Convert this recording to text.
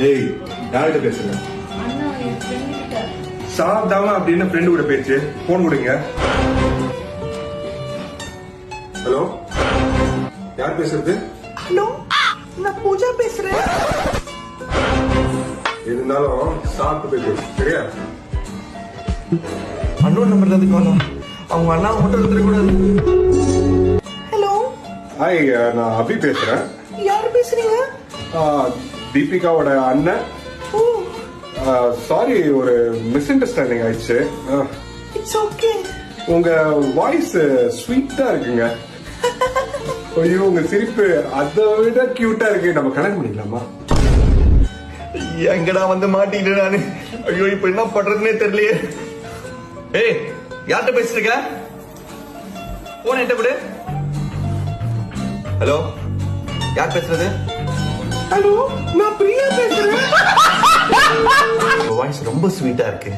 ஏய், யார்கிட்ட பேசுங்க? அண்ணா என் ஃப்ரெண்ட் கிட்ட. சாப்பிடாம அப்படின்னு ஃப்ரெண்டு கூட பேச்சு. போன் கொடுங்க. ஹலோ, யார் பேசுறது? ஹலோ, நான் பூஜா பேசுறேன். இருந்தாலும் சாப்பிட்டு பேசு, சரியா? அண்ணன் நம்பர்ல இருந்து கால். அவங்க அண்ணா மட்டும் எடுத்துக்கூடாது. ஹலோ, ஹாய், நான் அபி பேசுறேன். யாரு பேசுறீங்க? தீபிகாவோட அண்ணன். ஓ, சாரி, ஒரு மிஸ் அண்டர்ஸ்டாண்டிங் ஆயிடுச்சு. It's okay. உங்க வாய்ஸ் ஸ்வீட்டா இருக்குங்க. ஐயோ, உங்க சிரிப்பு அதை விட கியூட்டா இருக்கு. நம்ம கனெக்ட் பண்ணிக்கலாமா? எங்கடா வந்து மாட்டிக்கிட்டு நானு. ஐயோ, இப்ப என்ன பண்றதுன்னே தெரியலையே. ஏய், யார்கிட்ட பேசிட்டு இருக்க? போன் என்கிட்ட கொடு. ஹலோ, யார் பேசுறது? ஹலோ, நான் பிரியா பேசுறேன். வாய்ஸ் ரொம்ப ஸ்வீட்டா இருக்கு.